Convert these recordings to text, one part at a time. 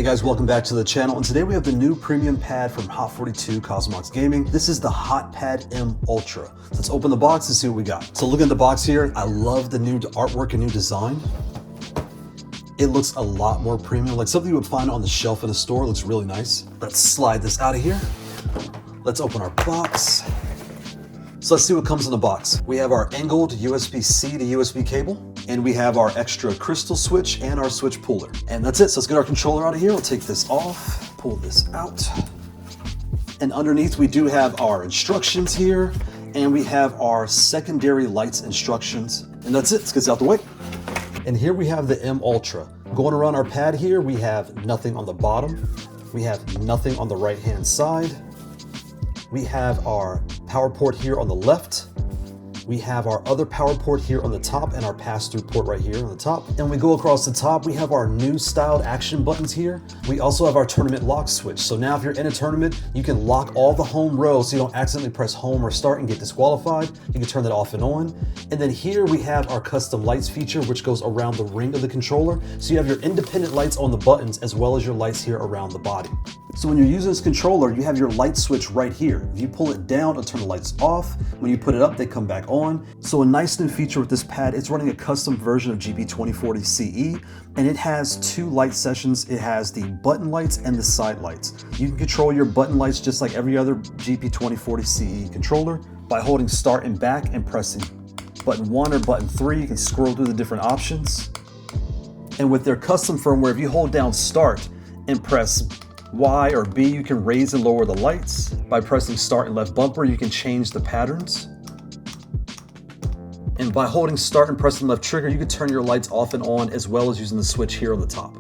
Hey guys, welcome back to the channel, and today we have the new premium pad from Haute42 Gaming. This is the Hot Pad M Ultra. Let's open the box and see what we got. So looking at the box here, I love the new artwork and new design. It looks a lot more premium, like something you would find on the shelf in a store. It looks really nice. Let's slide this out of here. Let's open our box. So let's see what comes in the box. We have our angled USB-C to USB cable, and we have our extra crystal switch and our switch puller. And that's it, so let's get our controller out of here. We'll take this off, pull this out. And underneath we do have our instructions here, and we have our secondary lights instructions. And that's it, let's get this out the way. And here we have the M Ultra. Going around our pad here, we have nothing on the bottom. We have nothing on the right-hand side. We have our power port here on the left. We have our other power port here on the top and our pass-through port right here on the top. And we go across the top, we have our new styled action buttons here. We also have our tournament lock switch. So now if you're in a tournament, you can lock all the home rows so you don't accidentally press home or start and get disqualified. You can turn that off and on. And then here we have our custom lights feature, which goes around the ring of the controller. So you have your independent lights on the buttons as well as your lights here around the body. So when you're using this controller, you have your light switch right here. If you pull it down, it'll turn the lights off. When you put it up, they come back on. So a nice new feature with this pad, it's running a custom version of GP2040 CE, and it has two light sessions. It has the button lights and the side lights. You can control your button lights just like every other GP2040 CE controller by holding start and back and pressing button 1 or button 3. You can scroll through the different options. And with their custom firmware, if you hold down start and press Y or B, you can raise and lower the lights. By pressing start and left bumper, you can change the patterns. And by holding start and pressing left trigger, you can turn your lights off and on, as well as using the switch here on the top.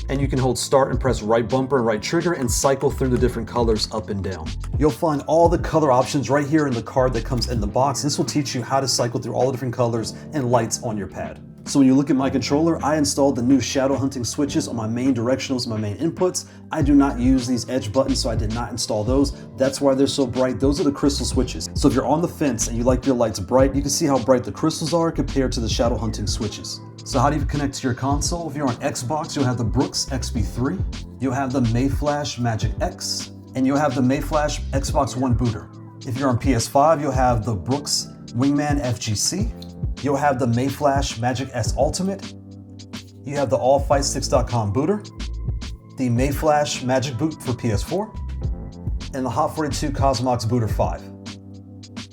And you can hold start and press right bumper and right trigger and cycle through the different colors up and down. You'll find all the color options right here in the card that comes in the box. This will teach you how to cycle through all the different colors and lights on your pad. So when you look at my controller, I installed the new shadow hunting switches on my main directionals, my main inputs. I do not use these edge buttons, so I did not install those. That's why they're so bright. Those are the crystal switches. So if you're on the fence and you like your lights bright, you can see how bright the crystals are compared to the shadow hunting switches. So how do you connect to your console? If you're on Xbox, you'll have the Brooks XB3. You'll have the Mayflash Magic X, and you'll have the Mayflash Xbox One booter. If you're on PS5, you'll have the Brooks Wingman FGC. You'll have the Mayflash Magic S Ultimate. You have the AllFightSticks.com booter, the Mayflash Magic Boot for PS4, and the Haute42 COSMOX Booter 5.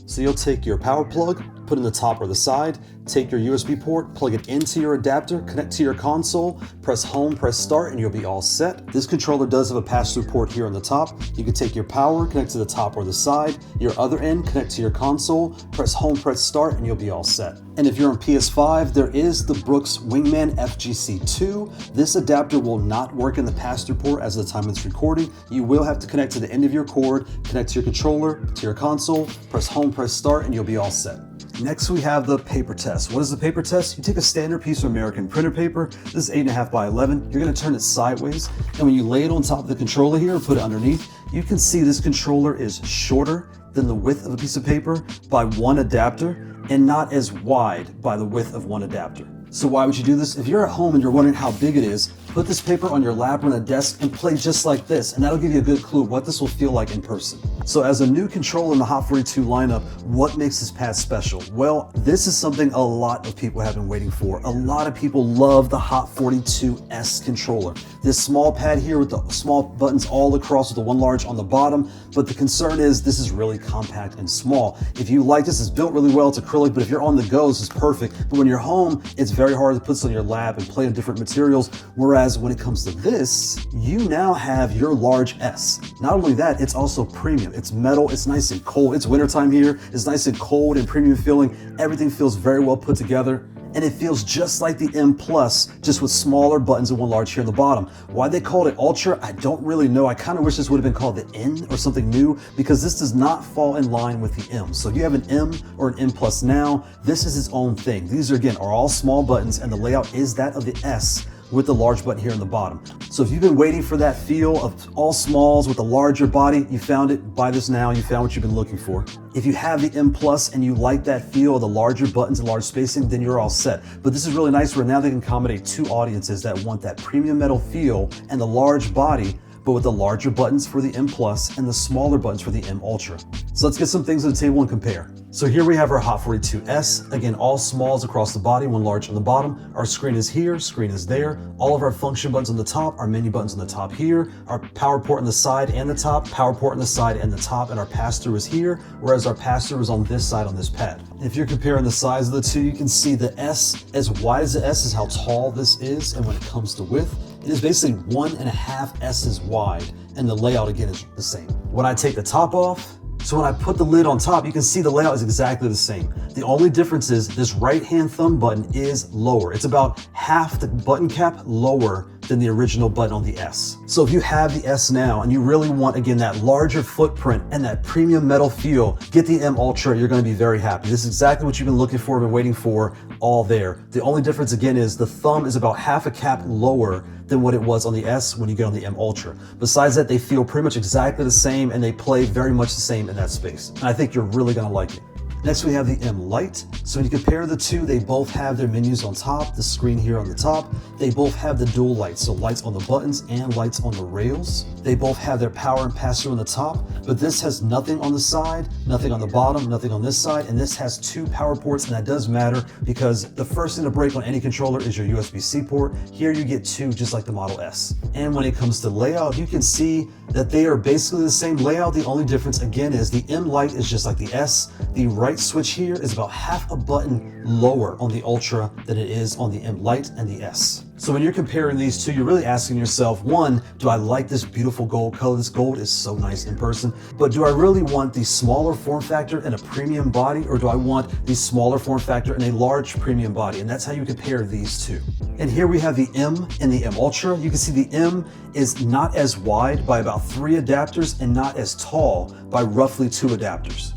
So you'll take your power plug, put it in the top or the side, take your USB port, plug it into your adapter, connect to your console, press home, press start, and you'll be all set. This controller does have a pass-through port here on the top. You can take your power, connect to the top or the side, your other end, connect to your console, press home, press start, and you'll be all set. And if you're on PS5, there is the Brooks Wingman FGC2. This adapter will not work in the pass-through port as of the time it's recording. You will have to connect to the end of your cord, connect to your controller, to your console, press home, press start, and you'll be all set. Next, we have the paper test. What is the paper test? You take a standard piece of American printer paper. This is 8.5 by 11. You're gonna turn it sideways. And when you lay it on top of the controller here and put it underneath, you can see this controller is shorter than the width of a piece of paper by one adapter and not as wide by the width of one adapter. So why would you do this? If you're at home and you're wondering how big it is, put this paper on your lap or on a desk and play just like this, and that'll give you a good clue of what this will feel like in person. So as a new controller in the Haute42 lineup, what makes this pad special? Well, this is something a lot of people have been waiting for. A lot of people love the Haute42 S controller. This small pad here with the small buttons all across with the one large on the bottom, but the concern is this is really compact and small. If you like this, it's built really well, it's acrylic, but if you're on the go, this is perfect. But when you're home, it's very hard to put this on your lap and play with different materials. Whereas when it comes to this, you now have your large S. Not only that, it's also premium. It's metal, it's nice and cold. It's wintertime here. It's nice and cold and premium feeling. Everything feels very well put together. And it feels just like the M Plus, just with smaller buttons and one large here on the bottom. Why they called it Ultra, I don't really know. I kind of wish this would have been called the N or something new, because this does not fall in line with the M. So if you have an M or an M Plus now, this is its own thing. These are, again, are all small buttons, and the layout is that of the S. with the large button here in the bottom. So if you've been waiting for that feel of all smalls with a larger body, you found it. Buy this now, you found what you've been looking for. If you have the M Plus and you like that feel of the larger buttons and large spacing, then you're all set. But this is really nice where now they can accommodate two audiences that want that premium metal feel and the large body, but with the larger buttons for the M Plus and the smaller buttons for the M Ultra. So let's get some things on the table and compare. So here we have our Haute42 S. Again, all smalls across the body, one large on the bottom. Our screen is here, screen is there. All of our function buttons on the top, our menu buttons on the top here, our power port on the side and the top, power port on the side and the top, and our pass-through is here, whereas our pass-through is on this side on this pad. If you're comparing the size of the two, you can see the S, as wide as the S is how tall this is, and when it comes to width, it is basically 1.5 S's wide, and the layout again is the same. When I take the top off, so when I put the lid on top, you can see the layout is exactly the same. The only difference is this right-hand thumb button is lower. It's about half the button cap lower than the original button on the S. So if you have the S now and you really want, again, that larger footprint and that premium metal feel, get the M Ultra, you're gonna be very happy. This is exactly what you've been looking for, been waiting for, all there. The only difference again is the thumb is about half a cap lower than what it was on the S when you get on the M Ultra. Besides that, they feel pretty much exactly the same and they play very much the same in that space. And I think you're really gonna like it. Next, we have the M Lite. So when you compare the two, they both have their menus on top, the screen here on the top. They both have the dual lights, so lights on the buttons and lights on the rails. They both have their power and pass-through on the top, but this has nothing on the side, nothing on the bottom, nothing on this side, and this has two power ports, and that does matter because the first thing to break on any controller is your USB-C port. Here you get two, just like the Model S. And when it comes to layout, you can see that they are basically the same layout. The only difference again is the M Lite is just like the S. The right switch here is about half a button lower on the Ultra than it is on the M Lite and the S. So when you're comparing these two, you're really asking yourself, one, do I like this beautiful gold color? This gold is so nice in person, but do I really want the smaller form factor and a premium body, or do I want the smaller form factor and a large premium body? And that's how you compare these two. And here we have the M and the M Ultra. You can see the M is not as wide by about 3 adapters and not as tall by roughly 2 adapters.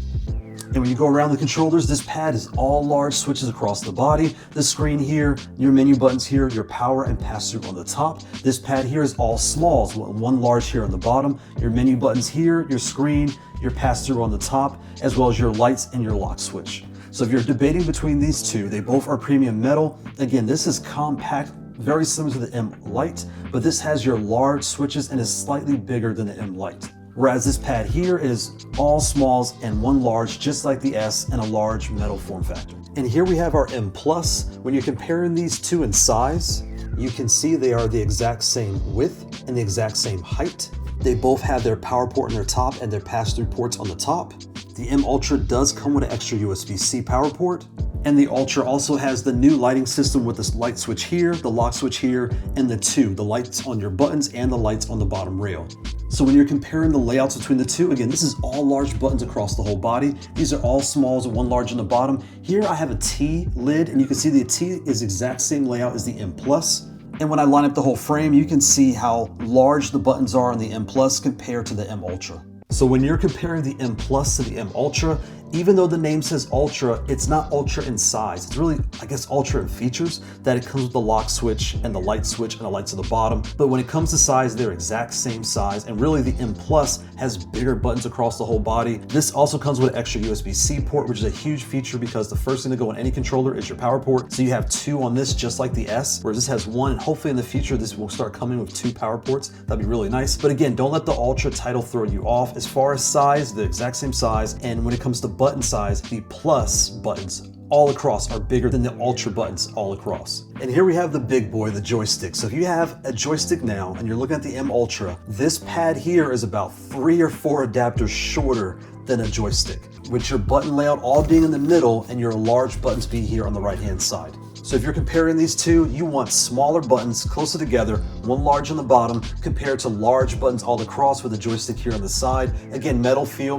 And when you go around the controllers, this pad is all large switches across the body. The screen here, your menu buttons here, your power and pass-through on the top. This pad here is all smalls, one large here on the bottom. Your menu buttons here, your screen, your pass-through on the top, as well as your lights and your lock switch. So if you're debating between these two, they both are premium metal. Again, this is compact, very similar to the M Lite, but this has your large switches and is slightly bigger than the M Lite. Whereas this pad here is all smalls and one large, just like the S, and a large metal form factor. And here we have our M Plus. When you're comparing these two in size, you can see they are the exact same width and the exact same height. They both have their power port on their top and their pass-through ports on the top. The M Ultra does come with an extra USB-C power port. And the Ultra also has the new lighting system with this light switch here, the lock switch here, and the lights on your buttons and the lights on the bottom rail. So when you're comparing the layouts between the two, again, this is all large buttons across the whole body. These are all smalls, one large on the bottom. Here I have a T lid, and you can see the T is exact same layout as the M Plus. And when I line up the whole frame, you can see how large the buttons are on the M Plus compared to the M Ultra. So when you're comparing the M Plus to the M Ultra, even though the name says Ultra, it's not Ultra in size. It's really, I guess, Ultra in features, that it comes with the lock switch and the light switch and the lights at the bottom. But when it comes to size, they're exact same size. And really the M Plus has bigger buttons across the whole body. This also comes with an extra USB-C port, which is a huge feature because the first thing to go on any controller is your power port. So you have 2 on this, just like the S, whereas this has 1. And hopefully in the future, this will start coming with 2 power ports. That'd be really nice. But again, don't let the Ultra title throw you off. As far as size, the exact same size. And when it comes to button size, the Plus buttons all across are bigger than the Ultra buttons all across. And here we have the big boy, the joystick. So if you have a joystick now and you're looking at the M Ultra, this pad here is about 3 or 4 adapters shorter than a joystick, with your button layout all being in the middle and your large buttons being here on the right-hand side. So if you're comparing these two, you want smaller buttons closer together, one large on the bottom, compared to large buttons all across with a joystick here on the side. Again, metal feel,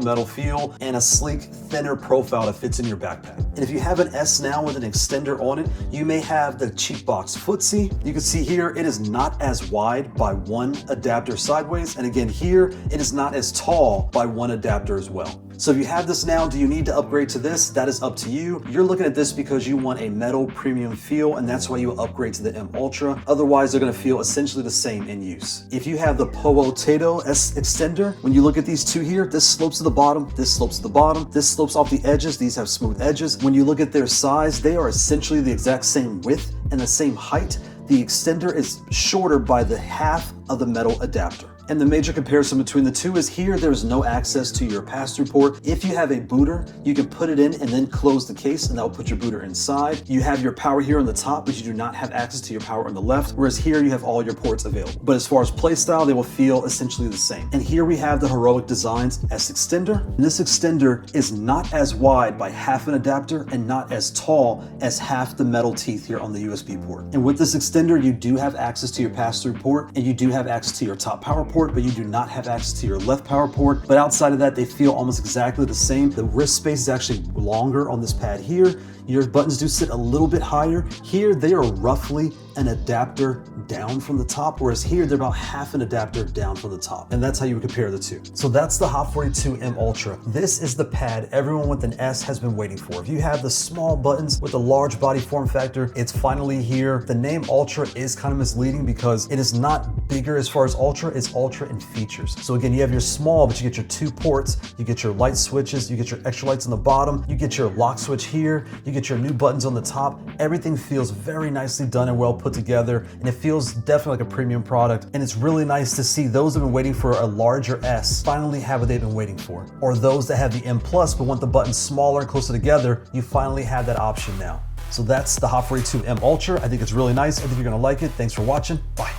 and a sleek, thinner profile that fits in your backpack. And if you have an S now with an extender on it, you may have the Cheatbox Footsie. You can see here, it is not as wide by 1 adapter sideways. And again, here, it is not as tall by 1 adapter as well. So if you have this now, do you need to upgrade to this? That is up to you. You're looking at this because you want a metal premium feel, and that's why you will upgrade to the M Ultra. Otherwise, they're gonna feel essentially the same in use. If you have the Powotato S extender, when you look at these two here, this slopes to the bottom, this slopes to the bottom, this slopes off the edges, these have smooth edges. When you look at their size, they are essentially the exact same width and the same height. The extender is shorter by the half of the metal adapter. And the major comparison between the two is here, there's no access to your pass-through port. If you have a booter, you can put it in and then close the case, and that will put your booter inside. You have your power here on the top, but you do not have access to your power on the left, whereas here you have all your ports available. But as far as play style, they will feel essentially the same. And here we have the Heroic Designs S extender. And this extender is not as wide by half an adapter and not as tall as half the metal teeth here on the USB port. And with this extender, you do have access to your pass-through port, and you do have access to your top power port, but you do not have access to your left power port. But outside of that, they feel almost exactly the same. The wrist space is actually longer on this pad here. Your buttons do sit a little bit higher. Here, they are roughly an adapter down from the top, whereas here, they're about half an adapter down from the top. And that's how you would compare the two. So that's the Haute42 M Ultra. This is the pad everyone with an S has been waiting for. If you have the small buttons with a large body form factor, it's finally here. The name Ultra is kind of misleading because it is not bigger as far as Ultra, it's Ultra in features. So again, you have your small, but you get your 2 ports, you get your light switches, you get your extra lights on the bottom, you get your lock switch here, you get your new buttons on the top. Everything feels very nicely done and well put together, and it feels definitely like a premium product. And it's really nice to see those that have been waiting for a larger S finally have what they've been waiting for. Or those that have the M Plus but want the buttons smaller and closer together, you finally have that option now. So that's the Haute42 M Ultra. I think it's really nice. I think you're gonna like it. Thanks for watching. Bye.